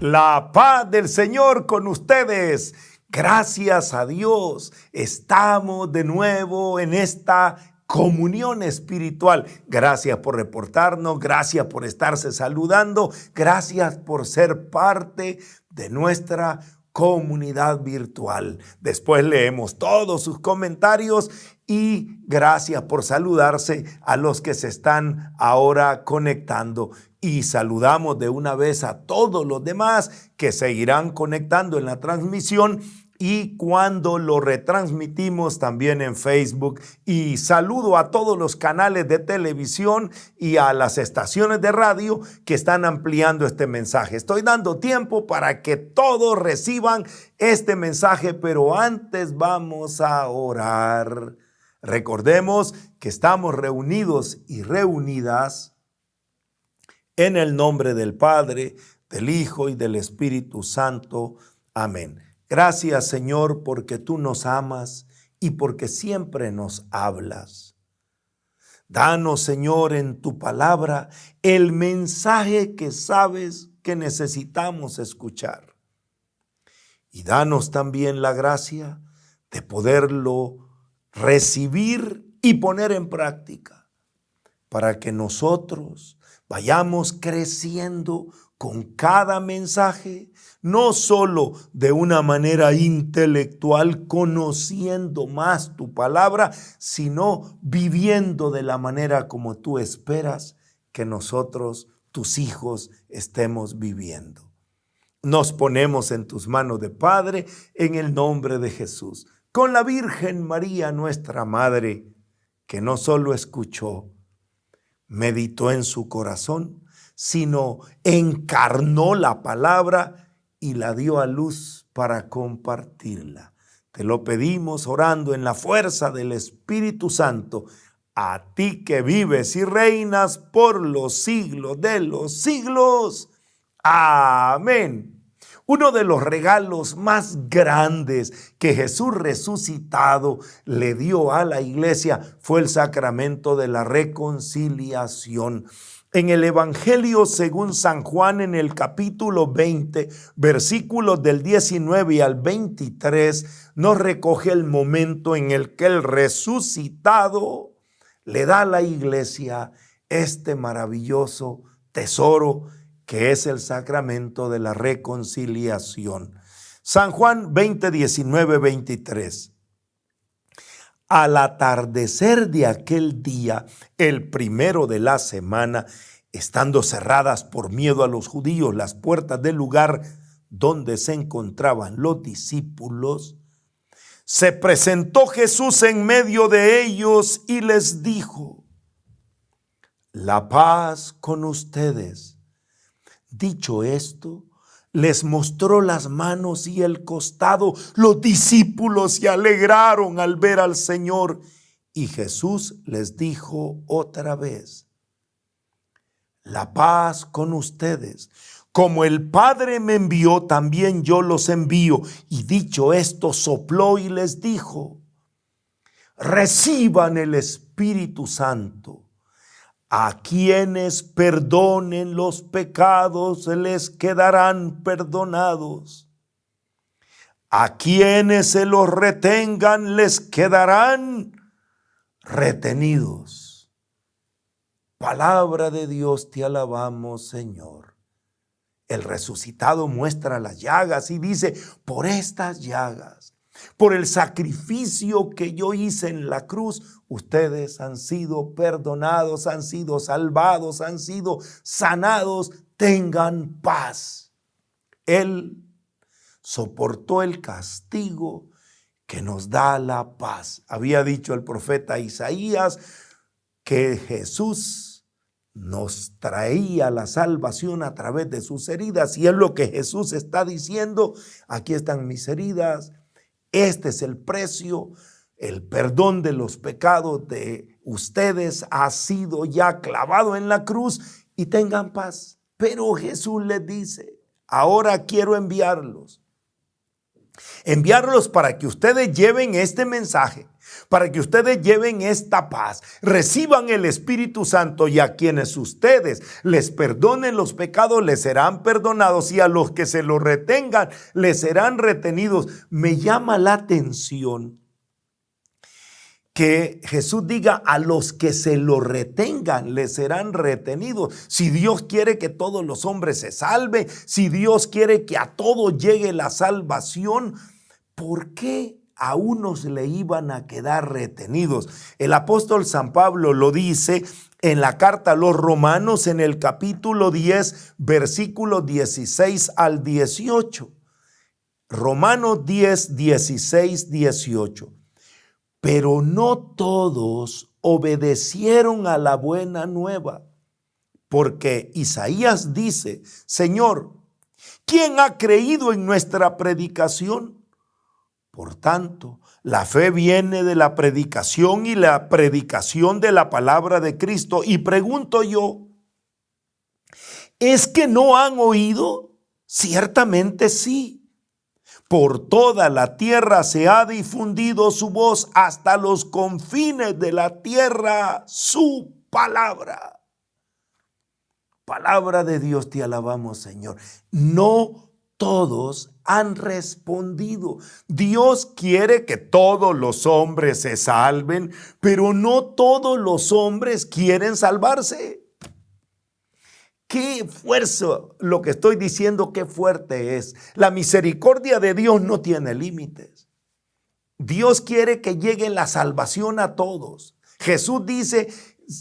La paz del Señor con ustedes. Gracias a Dios, estamos de nuevo en esta comunión espiritual. Gracias por reportarnos, gracias por estarse saludando, gracias por ser parte de nuestra comunidad virtual. Después leemos todos sus comentarios y gracias por saludarse a los que se están ahora conectando. Y saludamos de una vez a todos los demás que seguirán conectando en la transmisión y cuando lo retransmitimos también en Facebook. Y saludo a todos los canales de televisión y a las estaciones de radio que están ampliando este mensaje. Estoy dando tiempo para que todos reciban este mensaje, pero antes vamos a orar. Recordemos que estamos reunidos y reunidas en el nombre del Padre, del Hijo y del Espíritu Santo. Amén. Gracias, Señor, porque tú nos amas y porque siempre nos hablas. Danos, Señor, en tu palabra el mensaje que sabes que necesitamos escuchar. Y danos también la gracia de poderlo recibir y poner en práctica para que nosotros vayamos creciendo con cada mensaje, no solo de una manera intelectual, conociendo más tu palabra, sino viviendo de la manera como tú esperas que nosotros, tus hijos, estemos viviendo. Nos ponemos en tus manos de Padre, en el nombre de Jesús, con la Virgen María, nuestra Madre, que no solo escuchó, meditó en su corazón, sino encarnó la palabra y la dio a luz para compartirla. Te lo pedimos orando en la fuerza del Espíritu Santo, a ti que vives y reinas por los siglos de los siglos. Amén. Uno de los regalos más grandes que Jesús resucitado le dio a la iglesia fue el sacramento de la reconciliación. En el Evangelio según San Juan, en el capítulo 20, versículos del 19 al 23, nos recoge el momento en el que el resucitado le da a la iglesia este maravilloso tesoro que es el sacramento de la reconciliación. San Juan 20, 19, 23. Al atardecer de aquel día, el primero de la semana, estando cerradas por miedo a los judíos las puertas del lugar donde se encontraban los discípulos, se presentó Jesús en medio de ellos y les dijo: la paz con ustedes. Dicho esto, les mostró las manos y el costado. Los discípulos se alegraron al ver al Señor. Y Jesús les dijo otra vez: la paz con ustedes. Como el Padre me envió, también yo los envío. Y dicho esto, sopló y les dijo: reciban el Espíritu Santo. A quienes perdonen los pecados les quedarán perdonados. A quienes se los retengan les quedarán retenidos. Palabra de Dios, te alabamos, Señor. El resucitado muestra las llagas y dice: por estas llagas, por el sacrificio que yo hice en la cruz, ustedes han sido perdonados, han sido salvados, han sido sanados. Tengan paz. Él soportó el castigo que nos da la paz. Había dicho el profeta Isaías que Jesús nos traía la salvación a través de sus heridas, y es lo que Jesús está diciendo: aquí están mis heridas. Este es el precio, el perdón de los pecados de ustedes ha sido ya clavado en la cruz y tengan paz. Pero Jesús les dice: ahora quiero enviarlos Enviarlos para que ustedes lleven este mensaje, para que ustedes lleven esta paz, reciban el Espíritu Santo, y a quienes ustedes les perdonen los pecados les serán perdonados, y a los que se los retengan les serán retenidos. Me llama la atención que Jesús diga: a los que se lo retengan les serán retenidos. Si Dios quiere que todos los hombres se salven, si Dios quiere que a todos llegue la salvación, ¿por qué a unos le iban a quedar retenidos? El apóstol San Pablo lo dice en la carta a los Romanos, en el capítulo 10, versículos 16 al 18. Romanos 10, 16, 18. Pero no todos obedecieron a la buena nueva, porque Isaías dice: Señor, ¿quién ha creído en nuestra predicación? Por tanto, la fe viene de la predicación, y la predicación de la palabra de Cristo. Y pregunto yo, ¿es que no han oído? Ciertamente sí. Por toda la tierra se ha difundido su voz, hasta los confines de la tierra su palabra. Palabra de Dios, te alabamos, Señor. No todos han respondido. Dios quiere que todos los hombres se salven, pero no todos los hombres quieren salvarse. Qué fuerza lo que estoy diciendo, qué fuerte es. La misericordia de Dios no tiene límites. Dios quiere que llegue la salvación a todos. Jesús dice: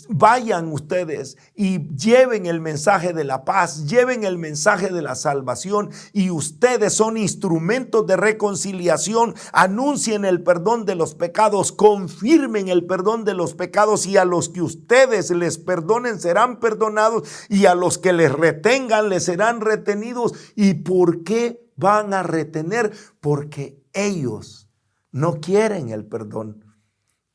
vayan ustedes y lleven el mensaje de la paz, lleven el mensaje de la salvación, y ustedes son instrumentos de reconciliación. Anuncien el perdón de los pecados, confirmen el perdón de los pecados, y a los que ustedes les perdonen serán perdonados, y a los que les retengan les serán retenidos. ¿Y por qué van a retener? Porque ellos no quieren el perdón.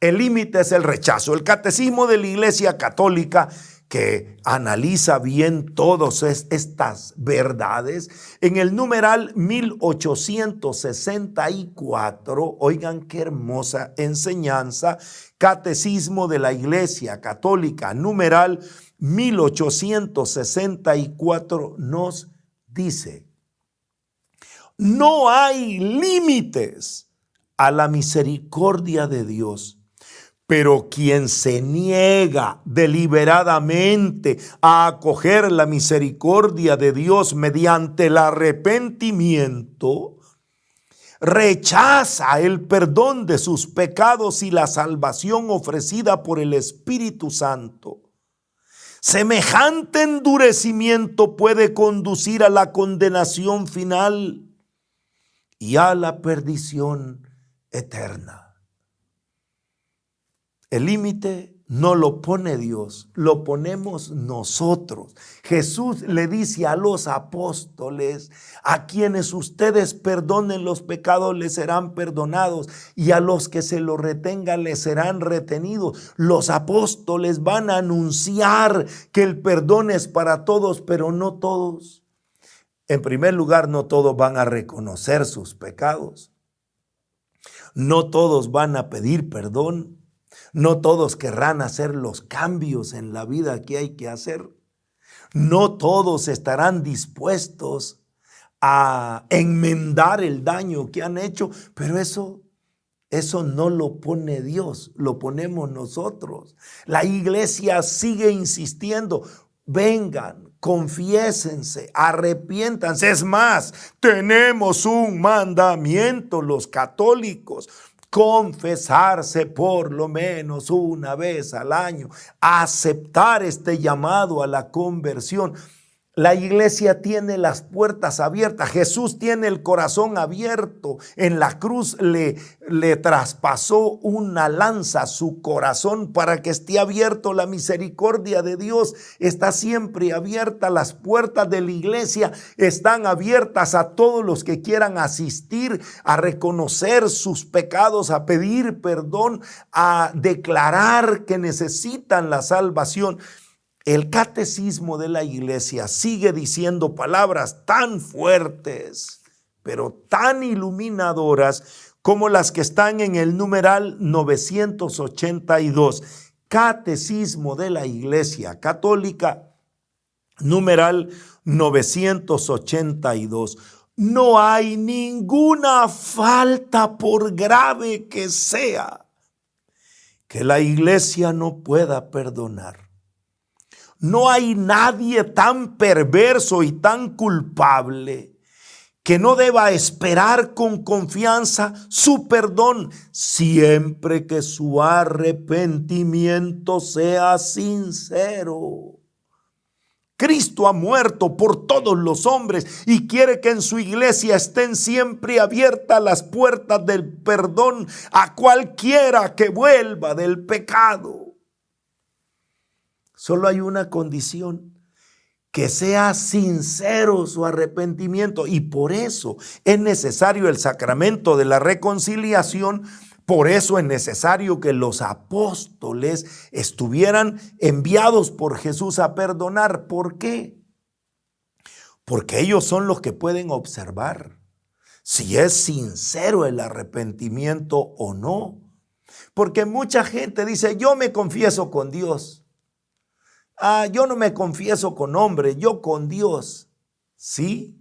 El límite es el rechazo. El Catecismo de la Iglesia Católica, que analiza bien todas estas verdades, en el numeral 1864, oigan qué hermosa enseñanza, Catecismo de la Iglesia Católica, numeral 1864, nos dice: no hay límites a la misericordia de Dios. Pero quien se niega deliberadamente a acoger la misericordia de Dios mediante el arrepentimiento, rechaza el perdón de sus pecados y la salvación ofrecida por el Espíritu Santo. Semejante endurecimiento puede conducir a la condenación final y a la perdición eterna. El límite no lo pone Dios, lo ponemos nosotros. Jesús le dice a los apóstoles: a quienes ustedes perdonen los pecados les serán perdonados, y a los que se los retengan les serán retenidos. Los apóstoles van a anunciar que el perdón es para todos, pero no todos. En primer lugar, no todos van a reconocer sus pecados. No todos van a pedir perdón. No todos querrán hacer los cambios en la vida que hay que hacer. No todos estarán dispuestos a enmendar el daño que han hecho, pero eso no lo pone Dios, lo ponemos nosotros. La iglesia sigue insistiendo: vengan, confiésense, arrepiéntanse. Es más, tenemos un mandamiento los católicos: confesarse por lo menos una vez al año, aceptar este llamado a la conversión. La iglesia tiene las puertas abiertas. Jesús tiene el corazón abierto. En la cruz le traspasó una lanza su corazón para que esté abierto. La misericordia de Dios está siempre abierta. Las puertas de la iglesia están abiertas a todos los que quieran asistir a reconocer sus pecados, a pedir perdón, a declarar que necesitan la salvación. El catecismo de la iglesia sigue diciendo palabras tan fuertes pero tan iluminadoras como las que están en el numeral 982, Catecismo de la Iglesia Católica, numeral 982. No hay ninguna falta, por grave que sea, que la Iglesia no pueda perdonar. No hay nadie tan perverso y tan culpable que no deba esperar con confianza su perdón, siempre que su arrepentimiento sea sincero. Cristo ha muerto por todos los hombres y quiere que en su iglesia estén siempre abiertas las puertas del perdón a cualquiera que vuelva del pecado. Solo hay una condición: que sea sincero su arrepentimiento, y por eso es necesario el sacramento de la reconciliación. Por eso es necesario que los apóstoles estuvieran enviados por Jesús a perdonar. ¿Por qué? Porque ellos son los que pueden observar si es sincero el arrepentimiento o no. Porque mucha gente dice: yo me confieso con Dios. Yo no me confieso con hombre, yo con Dios. Sí,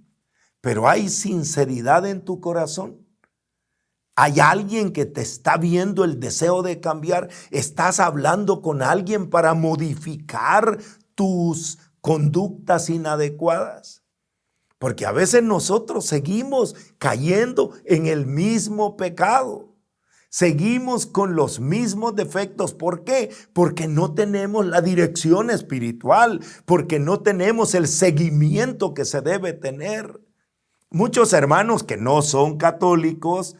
pero ¿hay sinceridad en tu corazón? ¿Hay alguien que te está viendo el deseo de cambiar? ¿Estás hablando con alguien para modificar tus conductas inadecuadas? Porque a veces nosotros seguimos cayendo en el mismo pecado. Seguimos con los mismos defectos. ¿Por qué? Porque no tenemos la dirección espiritual, porque no tenemos el seguimiento que se debe tener. Muchos hermanos que no son católicos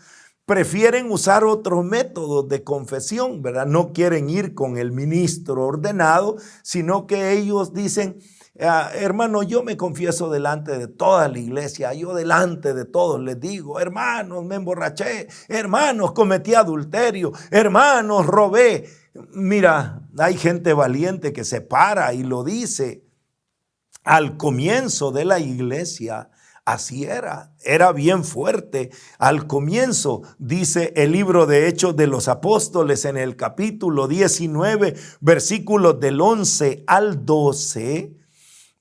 prefieren usar otros métodos de confesión, ¿verdad? No quieren ir con el ministro ordenado, sino que ellos dicen: hermano, yo me confieso delante de toda la iglesia, yo delante de todos les digo: hermanos, me emborraché, hermanos, cometí adulterio, hermanos, robé. Mira, hay gente valiente que se para y lo dice. Al comienzo de la iglesia, así era bien fuerte. Al comienzo, dice el libro de Hechos de los Apóstoles en el capítulo 19, versículos del 11 al 12,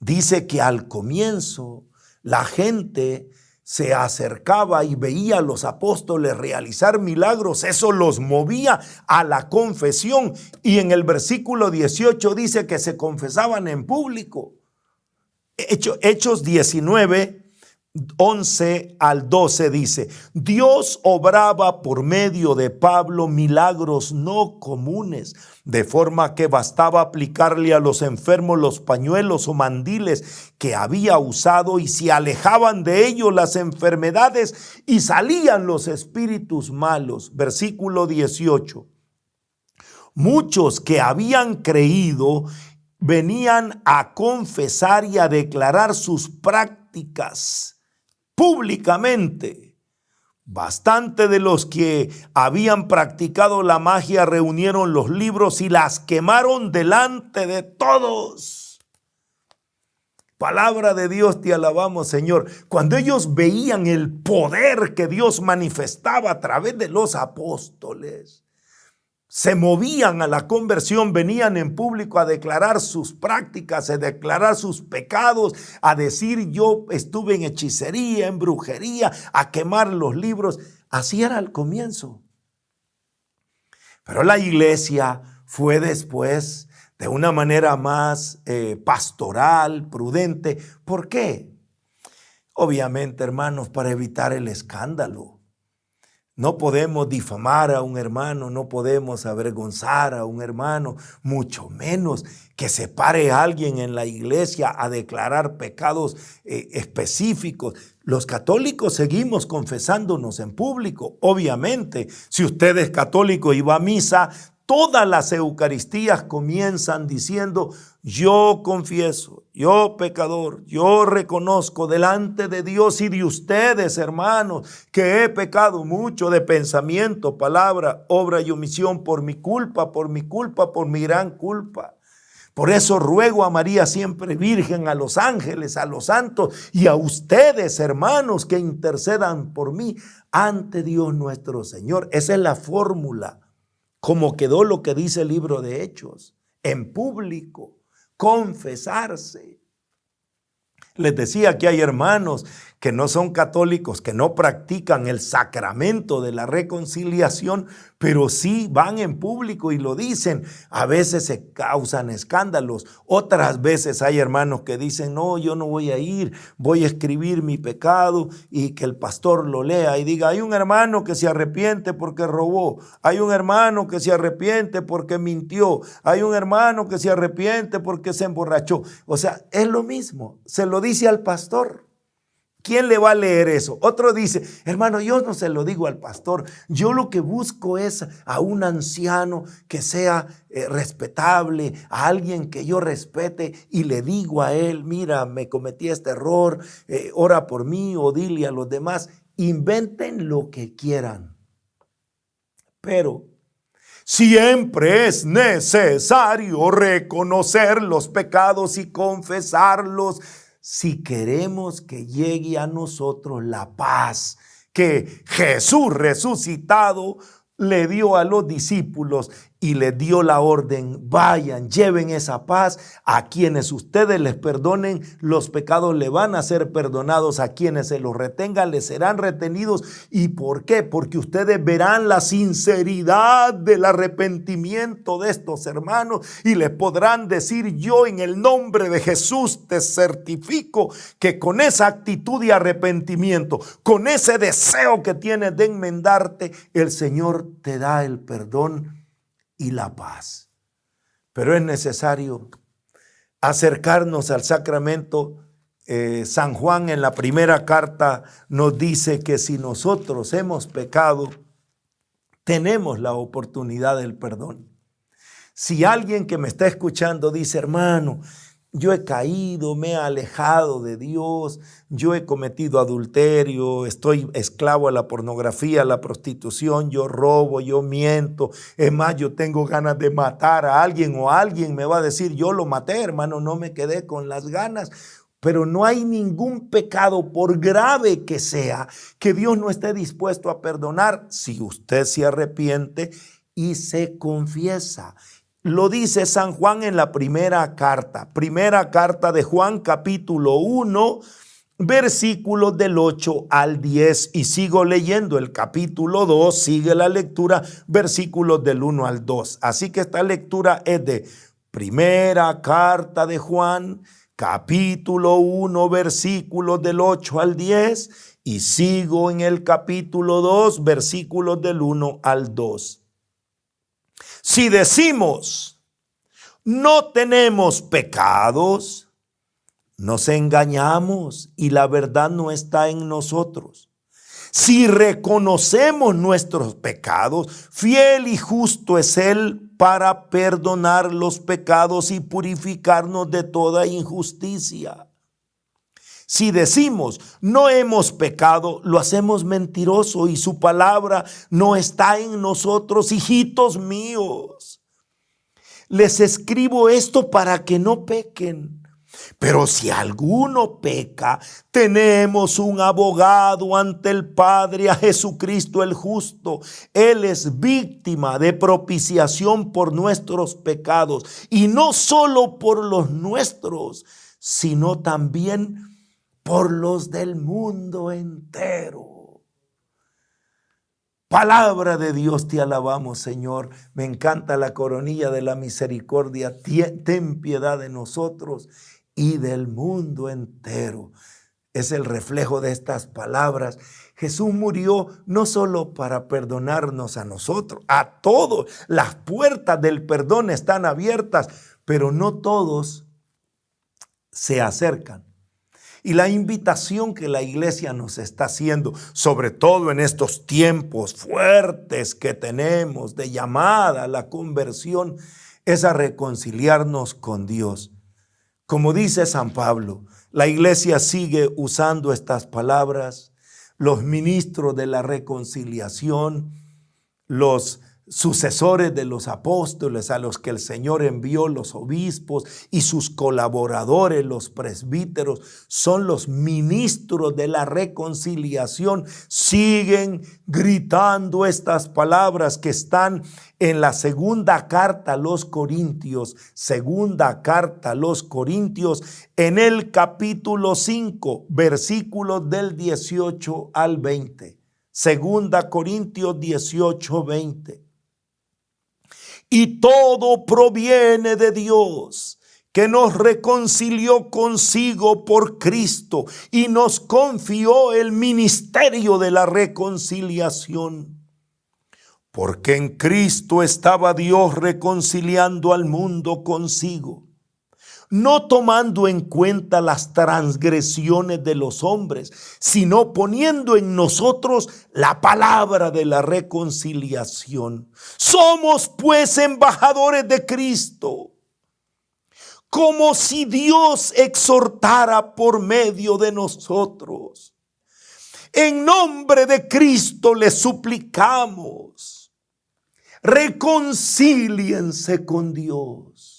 dice que al comienzo la gente se acercaba y veía a los apóstoles realizar milagros. Eso los movía a la confesión. Y en el versículo 18 dice que se confesaban en público. Hechos 19, 11 al 12 dice: Dios obraba por medio de Pablo milagros no comunes, de forma que bastaba aplicarle a los enfermos los pañuelos o mandiles que había usado, y se alejaban de ellos las enfermedades y salían los espíritus malos. Versículo 18. Muchos que habían creído venían a confesar y a declarar sus prácticas públicamente. Bastante de los que habían practicado la magia reunieron los libros y las quemaron delante de todos. Palabra de Dios, te alabamos, Señor. Cuando ellos veían el poder que Dios manifestaba a través de los apóstoles, se movían a la conversión, venían en público a declarar sus prácticas, a declarar sus pecados, a decir: yo estuve en hechicería, en brujería, a quemar los libros. Así era al comienzo. Pero la iglesia fue después de una manera más pastoral, prudente. ¿Por qué? Obviamente, hermanos, para evitar el escándalo. No podemos difamar a un hermano, no podemos avergonzar a un hermano, mucho menos que se pare alguien en la iglesia a declarar pecados específicos. Los católicos seguimos confesándonos en público. Obviamente, si usted es católico y va a misa, todas las eucaristías comienzan diciendo: yo confieso, yo pecador, yo reconozco delante de Dios y de ustedes, hermanos, que he pecado mucho de pensamiento, palabra, obra y omisión, por mi culpa, por mi gran culpa. Por eso ruego a María siempre Virgen, a los ángeles, a los santos y a ustedes, hermanos, que intercedan por mí ante Dios nuestro Señor. Esa es la fórmula, como quedó lo que dice el libro de Hechos, en público, confesarse. Les decía que hay hermanos que no son católicos, que no practican el sacramento de la reconciliación, pero sí van en público y lo dicen. A veces se causan escándalos, otras veces hay hermanos que dicen, no, yo no voy a ir, voy a escribir mi pecado y que el pastor lo lea y diga, hay un hermano que se arrepiente porque robó, hay un hermano que se arrepiente porque mintió, hay un hermano que se arrepiente porque se emborrachó. O sea, es lo mismo, se lo dice al pastor. ¿Quién le va a leer eso? Otro dice, hermano, yo no se lo digo al pastor. Yo lo que busco es a un anciano que sea respetable, a alguien que yo respete y le digo a él, mira, me cometí este error, ora por mí o dile a los demás. Inventen lo que quieran. Pero siempre es necesario reconocer los pecados y confesarlos si queremos que llegue a nosotros la paz que Jesús resucitado le dio a los discípulos y les dio la orden, vayan, lleven esa paz a quienes ustedes les perdonen, los pecados le van a ser perdonados, a quienes se los retengan les serán retenidos. ¿Y por qué? Porque ustedes verán la sinceridad del arrepentimiento de estos hermanos y les podrán decir, yo en el nombre de Jesús te certifico que con esa actitud de arrepentimiento, con ese deseo que tienes de enmendarte, el Señor te da el perdón y la paz. Pero es necesario acercarnos al sacramento. San Juan en la primera carta nos dice que si nosotros hemos pecado, tenemos la oportunidad del perdón. Si alguien que me está escuchando dice, hermano, yo he caído, me he alejado de Dios, yo he cometido adulterio, estoy esclavo a la pornografía, a la prostitución, yo robo, yo miento, es más, yo tengo ganas de matar a alguien o alguien me va a decir, yo lo maté, hermano, no me quedé con las ganas. Pero no hay ningún pecado, por grave que sea, que Dios no esté dispuesto a perdonar si usted se arrepiente y se confiesa. Lo dice San Juan en la primera carta de Juan, capítulo 1, versículos del 8 al 10. Y sigo leyendo el capítulo 2, sigue la lectura, versículos del 1 al 2. Así que esta lectura es de primera carta de Juan, capítulo 1, versículos del 8 al 10. Y sigo en el capítulo 2, versículos del 1 al 2. Si decimos, no tenemos pecados, nos engañamos y la verdad no está en nosotros. Si reconocemos nuestros pecados, fiel y justo es Él para perdonar los pecados y purificarnos de toda injusticia. Si decimos no hemos pecado, lo hacemos mentiroso y su palabra no está en nosotros. Hijitos míos, les escribo esto para que no pequen. Pero si alguno peca, tenemos un abogado ante el Padre, a Jesucristo el justo. Él es víctima de propiciación por nuestros pecados y no solo por los nuestros, sino también por los del mundo entero. Palabra de Dios, te alabamos, Señor. Me encanta la coronilla de la misericordia. Ten piedad de nosotros y del mundo entero. Es el reflejo de estas palabras. Jesús murió no solo para perdonarnos a nosotros, a todos. Las puertas del perdón están abiertas, pero no todos se acercan. Y la invitación que la iglesia nos está haciendo, sobre todo en estos tiempos fuertes que tenemos de llamada a la conversión, es a reconciliarnos con Dios. Como dice San Pablo, la iglesia sigue usando estas palabras, los ministros de la reconciliación, los sucesores de los apóstoles, a los que el Señor envió, los obispos y sus colaboradores, los presbíteros, son los ministros de la reconciliación. Siguen gritando estas palabras que están en la segunda carta a los Corintios, en el capítulo 5, versículos del 18 al 20. Segunda Corintios 18, 20. Y todo proviene de Dios, que nos reconcilió consigo por Cristo y nos confió el ministerio de la reconciliación. Porque en Cristo estaba Dios reconciliando al mundo consigo, no tomando en cuenta las transgresiones de los hombres, sino poniendo en nosotros la palabra de la reconciliación. Somos pues embajadores de Cristo, como si Dios exhortara por medio de nosotros. En nombre de Cristo les suplicamos, reconcíliense con Dios.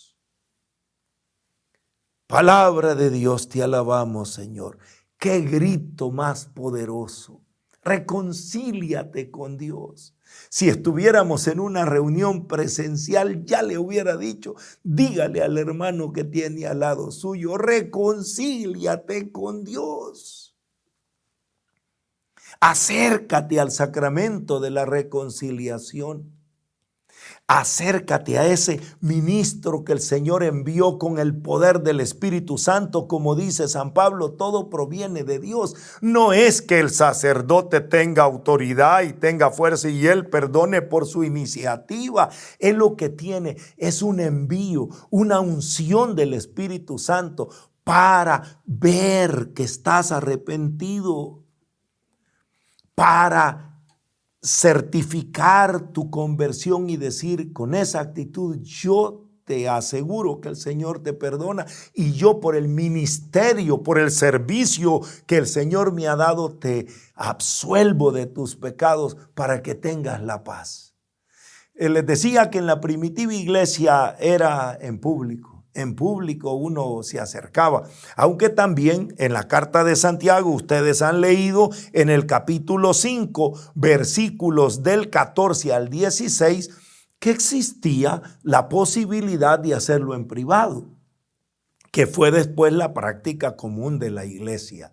Palabra de Dios, te alabamos, Señor. Qué grito más poderoso. Reconcíliate con Dios. Si estuviéramos en una reunión presencial, ya le hubiera dicho, dígale al hermano que tiene al lado suyo, reconcíliate con Dios. Acércate al sacramento de la reconciliación. Acércate a ese ministro que el Señor envió con el poder del Espíritu Santo. Como dice San Pablo, todo proviene de Dios. No es que el sacerdote tenga autoridad y tenga fuerza y él perdone por su iniciativa. Él lo que tiene es un envío, una unción del Espíritu Santo para ver que estás arrepentido, para certificar tu conversión y decir con esa actitud, yo te aseguro que el Señor te perdona y yo por el ministerio, por el servicio que el Señor me ha dado, te absuelvo de tus pecados para que tengas la paz. Les decía que en la primitiva iglesia era en público. En público uno se acercaba, aunque también en la carta de Santiago ustedes han leído en el capítulo 5, versículos del 14 al 16, que existía la posibilidad de hacerlo en privado, que fue después la práctica común de la iglesia.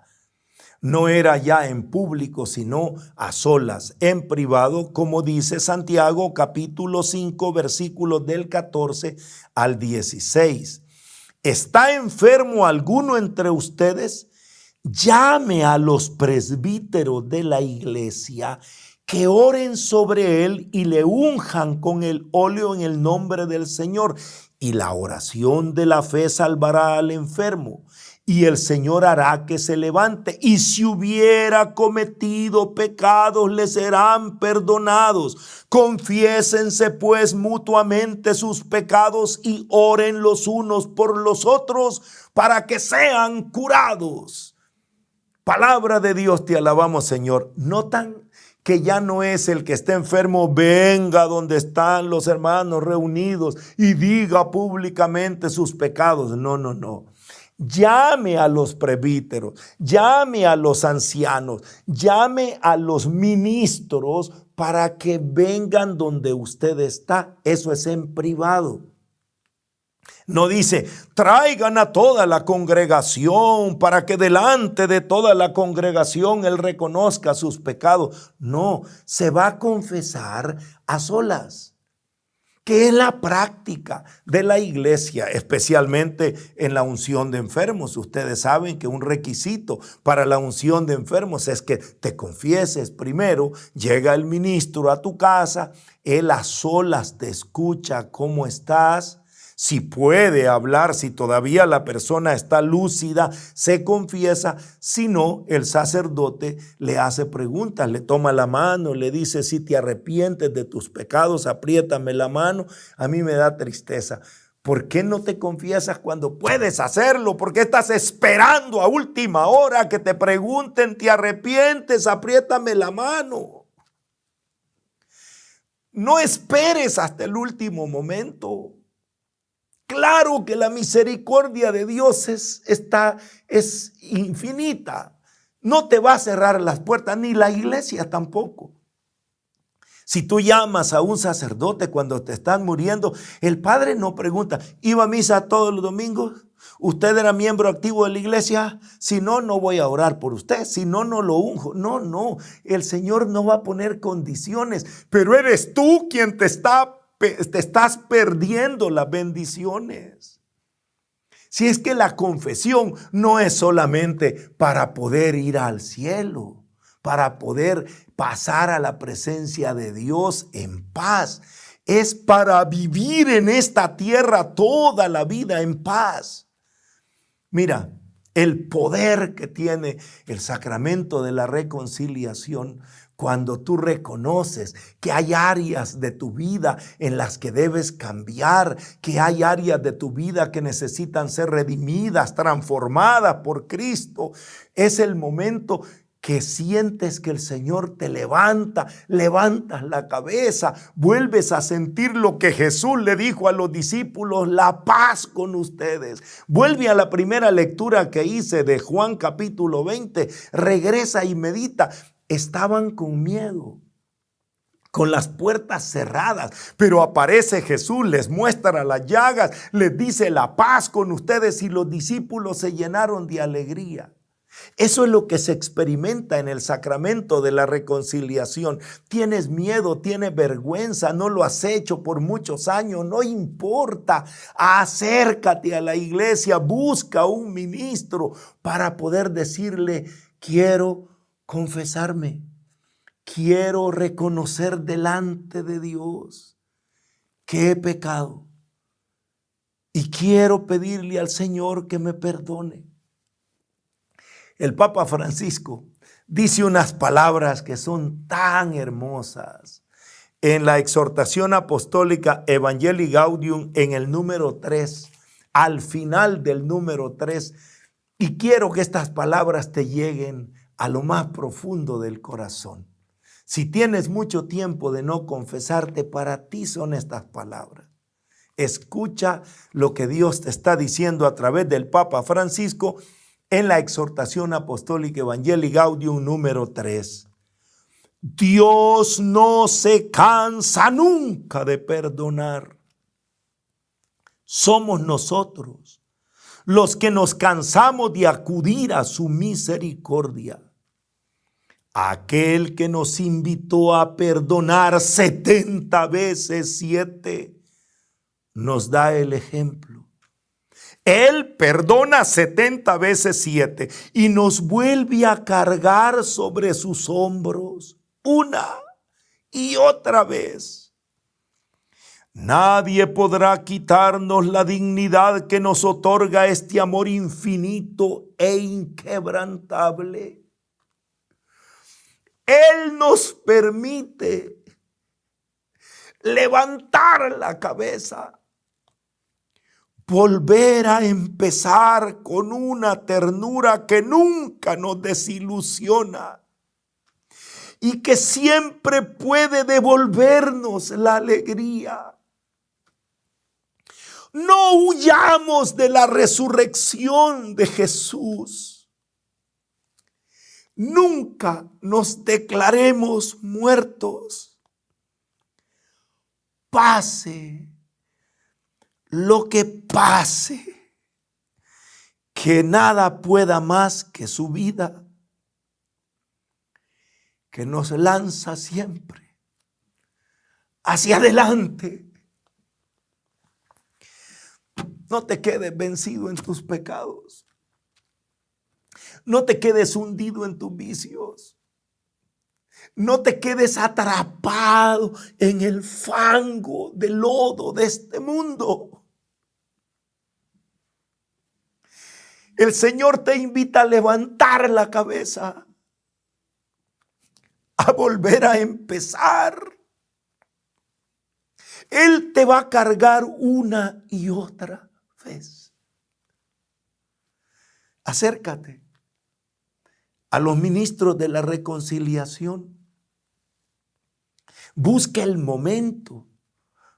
No era ya en público, sino a solas, en privado, como dice Santiago capítulo 5, versículos del 14 al 16. ¿Está enfermo alguno entre ustedes? Llame a los presbíteros de la iglesia, que oren sobre él y le unjan con el óleo en el nombre del Señor. Y la oración de la fe salvará al enfermo, y el Señor hará que se levante, y si hubiera cometido pecados le serán perdonados. Confiésense pues mutuamente sus pecados y oren los unos por los otros para que sean curados. Palabra de Dios, te alabamos, Señor. ¿Notan que ya no es el que esté enfermo, venga donde están los hermanos reunidos y diga públicamente sus pecados? No, no, no. Llame a los presbíteros, llame a los ancianos, llame a los ministros para que vengan donde usted está. Eso es en privado. No dice, traigan a toda la congregación para que delante de toda la congregación él reconozca sus pecados. No, se va a confesar a solas, que es la práctica de la iglesia, especialmente en la unción de enfermos. Ustedes saben que un requisito para la unción de enfermos es que te confieses primero. Llega el ministro a tu casa, él a solas te escucha cómo estás. Si puede hablar, si todavía la persona está lúcida, se confiesa. Si no, el sacerdote le hace preguntas, le toma la mano, le dice, si te arrepientes de tus pecados, apriétame la mano. A mí me da tristeza. ¿Por qué no te confiesas cuando puedes hacerlo? ¿Por qué estás esperando a última hora que te pregunten, te arrepientes, apriétame la mano? No esperes hasta el último momento. Claro que la misericordia de Dios es infinita. No te va a cerrar las puertas, ni la iglesia tampoco. Si tú llamas a un sacerdote cuando te están muriendo, el padre no pregunta, ¿iba a misa todos los domingos? ¿Usted era miembro activo de la iglesia? Si no, no voy a orar por usted. Si no, no lo unjo. No. El Señor no va a poner condiciones, pero eres tú quien te estás perdiendo las bendiciones. Si es que la confesión no es solamente para poder ir al cielo, para poder pasar a la presencia de Dios en paz. Es para vivir en esta tierra toda la vida en paz. Mira, el poder que tiene el sacramento de la reconciliación cuando tú reconoces que hay áreas de tu vida en las que debes cambiar, que hay áreas de tu vida que necesitan ser redimidas, transformadas por Cristo. Es el momento que sientes que el Señor te levantas la cabeza, vuelves a sentir lo que Jesús le dijo a los discípulos, la paz con ustedes. Vuelve a la primera lectura que hice de Juan capítulo 20, regresa y medita. Estaban con miedo, con las puertas cerradas, pero aparece Jesús, les muestra las llagas, les dice la paz con ustedes y los discípulos se llenaron de alegría. Eso es lo que se experimenta en el sacramento de la reconciliación. Tienes miedo, tienes vergüenza, no lo has hecho por muchos años, no importa. Acércate a la iglesia, busca un ministro para poder decirle, quiero confesarme, quiero reconocer delante de Dios que he pecado y quiero pedirle al Señor que me perdone. El Papa Francisco dice unas palabras que son tan hermosas en la exhortación apostólica Evangelii Gaudium en el número 3, al final del número 3, y quiero que estas palabras te lleguen a lo más profundo del corazón. Si tienes mucho tiempo de no confesarte, para ti son estas palabras. Escucha lo que Dios te está diciendo a través del Papa Francisco en la exhortación apostólica Evangelii Gaudium número 3. Dios no se cansa nunca de perdonar. Somos nosotros los que nos cansamos de acudir a su misericordia. Aquel que nos invitó a perdonar 70 veces 7 nos da el ejemplo. Él perdona 70 veces 7 y nos vuelve a cargar sobre sus hombros una y otra vez. Nadie podrá quitarnos la dignidad que nos otorga este amor infinito e inquebrantable. Él nos permite levantar la cabeza, volver a empezar con una ternura que nunca nos desilusiona y que siempre puede devolvernos la alegría. No huyamos de la resurrección de Jesús. Nunca nos declaremos muertos. Pase lo que pase, que nada pueda más que su vida, que nos lanza siempre hacia adelante. No te quedes vencido en tus pecados. No te quedes hundido en tus vicios. No te quedes atrapado en el fango del lodo de este mundo. El Señor te invita a levantar la cabeza, a volver a empezar. Él te va a cargar una y otra vez. Acércate a los ministros de la reconciliación. Busca el momento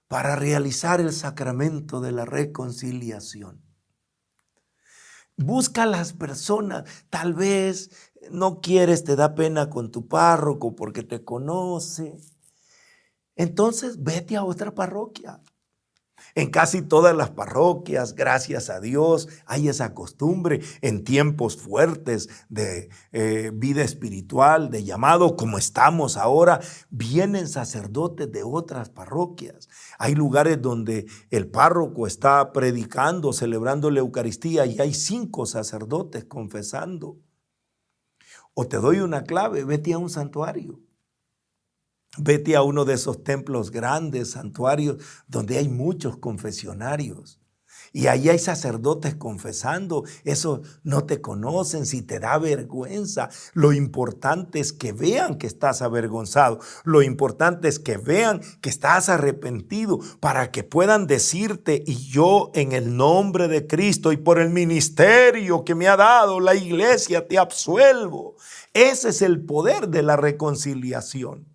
para realizar el sacramento de la reconciliación. Busca a las personas. Tal vez no quieres, te da pena con tu párroco porque te conoce. Entonces vete a otra parroquia. En casi todas las parroquias, gracias a Dios, hay esa costumbre en tiempos fuertes de vida espiritual, de llamado como estamos ahora, vienen sacerdotes de otras parroquias. Hay lugares donde el párroco está predicando, celebrando la Eucaristía y hay 5 sacerdotes confesando. O te doy una clave, vete a un santuario. Vete a uno de esos templos grandes, santuarios, donde hay muchos confesionarios. Y ahí hay sacerdotes confesando. Esos no te conocen, si te da vergüenza. Lo importante es que vean que estás avergonzado. Lo importante es que vean que estás arrepentido para que puedan decirte, y yo en el nombre de Cristo y por el ministerio que me ha dado la iglesia te absuelvo. Ese es el poder de la reconciliación.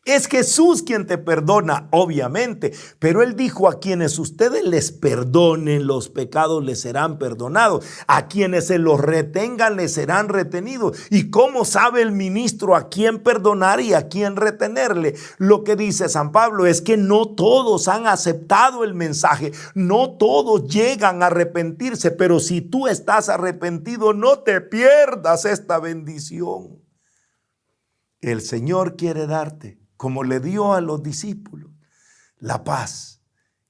Es Jesús quien te perdona, obviamente, pero Él dijo: a quienes ustedes les perdonen, los pecados les serán perdonados. A quienes se los retengan, les serán retenidos. ¿Y cómo sabe el ministro a quién perdonar y a quién retenerle? Lo que dice San Pablo es que no todos han aceptado el mensaje, no todos llegan a arrepentirse, pero si tú estás arrepentido, no te pierdas esta bendición. El Señor quiere darte, como le dio a los discípulos, la paz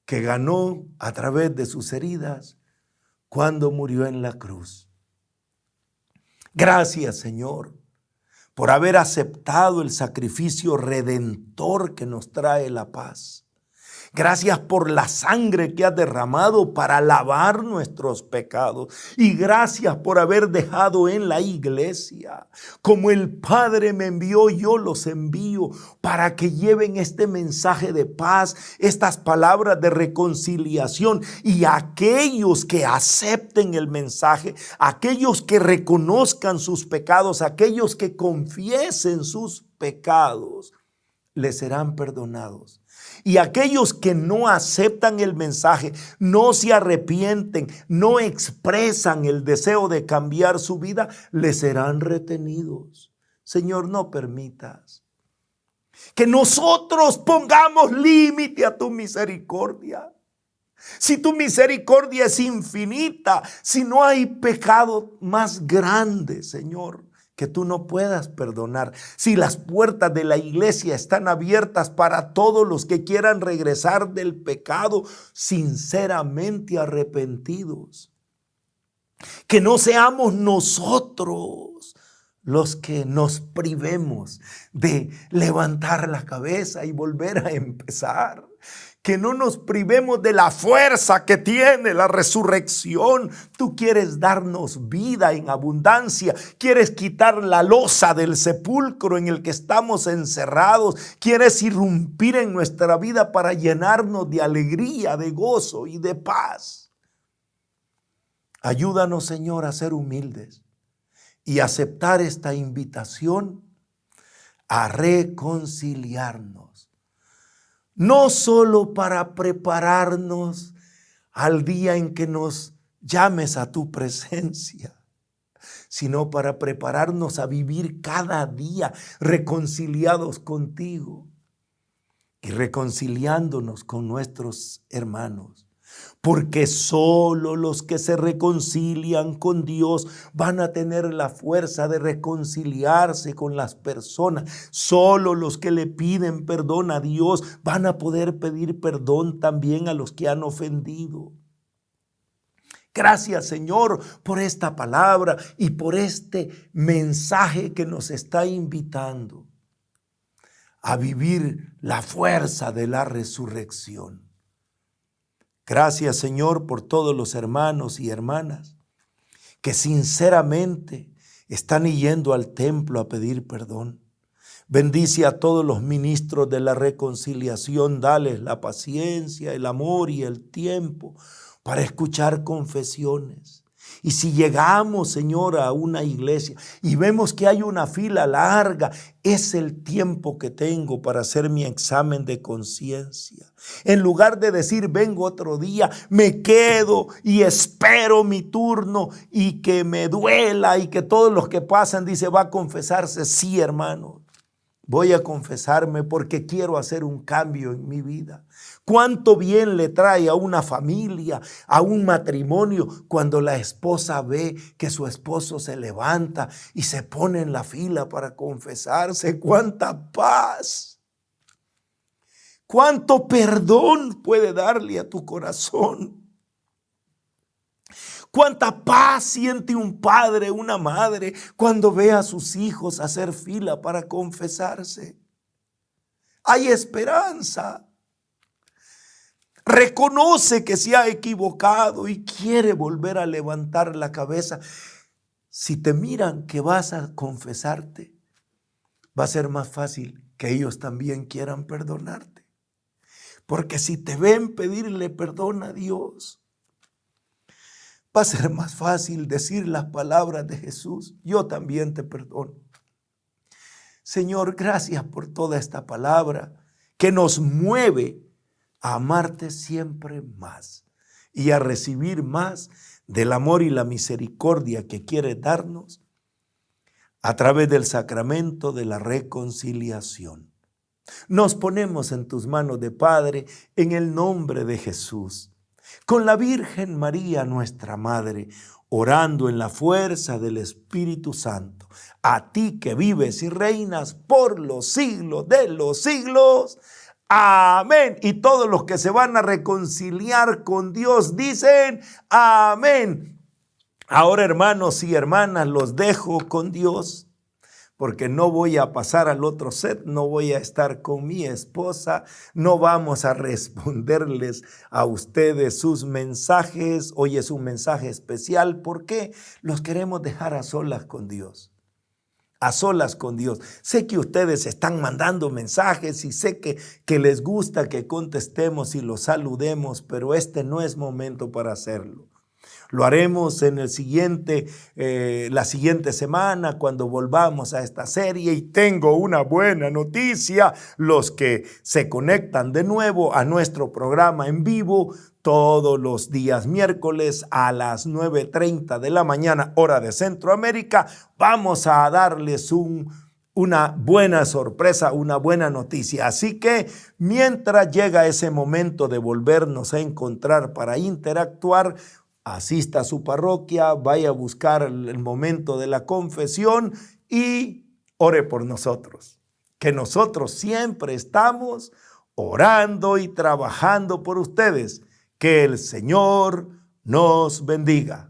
que ganó a través de sus heridas cuando murió en la cruz. Gracias, Señor, por haber aceptado el sacrificio redentor que nos trae la paz. Gracias por la sangre que has derramado para lavar nuestros pecados. Y gracias por haber dejado en la iglesia. Como el Padre me envió, yo los envío para que lleven este mensaje de paz, estas palabras de reconciliación. Y aquellos que acepten el mensaje, aquellos que reconozcan sus pecados, aquellos que confiesen sus pecados, les serán perdonados. Y aquellos que no aceptan el mensaje, no se arrepienten, no expresan el deseo de cambiar su vida, les serán retenidos. Señor, no permitas que nosotros pongamos límite a tu misericordia. Si tu misericordia es infinita, si no hay pecado más grande, Señor, que tú no puedas perdonar. Si las puertas de la iglesia están abiertas para todos los que quieran regresar del pecado sinceramente arrepentidos. Que no seamos nosotros los que nos privemos de levantar la cabeza y volver a empezar. Que no nos privemos de la fuerza que tiene la resurrección. Tú quieres darnos vida en abundancia. Quieres quitar la losa del sepulcro en el que estamos encerrados. Quieres irrumpir en nuestra vida para llenarnos de alegría, de gozo y de paz. Ayúdanos, Señor, a ser humildes y aceptar esta invitación a reconciliarnos. No solo para prepararnos al día en que nos llames a tu presencia, sino para prepararnos a vivir cada día reconciliados contigo y reconciliándonos con nuestros hermanos. Porque solo los que se reconcilian con Dios van a tener la fuerza de reconciliarse con las personas. Solo los que le piden perdón a Dios van a poder pedir perdón también a los que han ofendido. Gracias, Señor, por esta palabra y por este mensaje que nos está invitando a vivir la fuerza de la resurrección. Gracias, Señor, por todos los hermanos y hermanas que sinceramente están yendo al templo a pedir perdón. Bendice a todos los ministros de la reconciliación. Dales la paciencia, el amor y el tiempo para escuchar confesiones. Y si llegamos, Señor, a una iglesia y vemos que hay una fila larga, es el tiempo que tengo para hacer mi examen de conciencia. En lugar de decir, vengo otro día, me quedo y espero mi turno y que me duela y que todos los que pasan, dice, va a confesarse. Sí, hermano, voy a confesarme porque quiero hacer un cambio en mi vida. ¿Cuánto bien le trae a una familia, a un matrimonio, cuando la esposa ve que su esposo se levanta y se pone en la fila para confesarse? ¡Cuánta paz! ¿Cuánto perdón puede darle a tu corazón? ¿Cuánta paz siente un padre, una madre, cuando ve a sus hijos hacer fila para confesarse? Hay esperanza. Reconoce que se ha equivocado y quiere volver a levantar la cabeza. Si te miran que vas a confesarte, va a ser más fácil que ellos también quieran perdonarte. Porque si te ven pedirle perdón a Dios, va a ser más fácil decir las palabras de Jesús. Yo también te perdono. Señor, gracias por toda esta palabra que nos mueve a amarte siempre más y a recibir más del amor y la misericordia que quieres darnos a través del sacramento de la reconciliación. Nos ponemos en tus manos de Padre en el nombre de Jesús, con la Virgen María, nuestra Madre, orando en la fuerza del Espíritu Santo, a ti que vives y reinas por los siglos de los siglos. Amén. Y todos los que se van a reconciliar con Dios dicen amén. Ahora, hermanos y hermanas, los dejo con Dios, porque no voy a pasar al otro set, no voy a estar con mi esposa, no vamos a responderles a ustedes sus mensajes. Hoy es un mensaje especial porque los queremos dejar a solas con Dios. A solas con Dios. Sé que ustedes están mandando mensajes y sé que les gusta que contestemos y los saludemos, pero este no es momento para hacerlo. Lo haremos en la siguiente semana cuando volvamos a esta serie, y tengo una buena noticia. Los que se conectan de nuevo a nuestro programa en vivo todos los días miércoles a las 9:30 de la mañana, hora de Centroamérica, vamos a darles una buena sorpresa, una buena noticia. Así que mientras llega ese momento de volvernos a encontrar para interactuar, asista a su parroquia, vaya a buscar el momento de la confesión y ore por nosotros. Que nosotros siempre estamos orando y trabajando por ustedes. Que el Señor nos bendiga.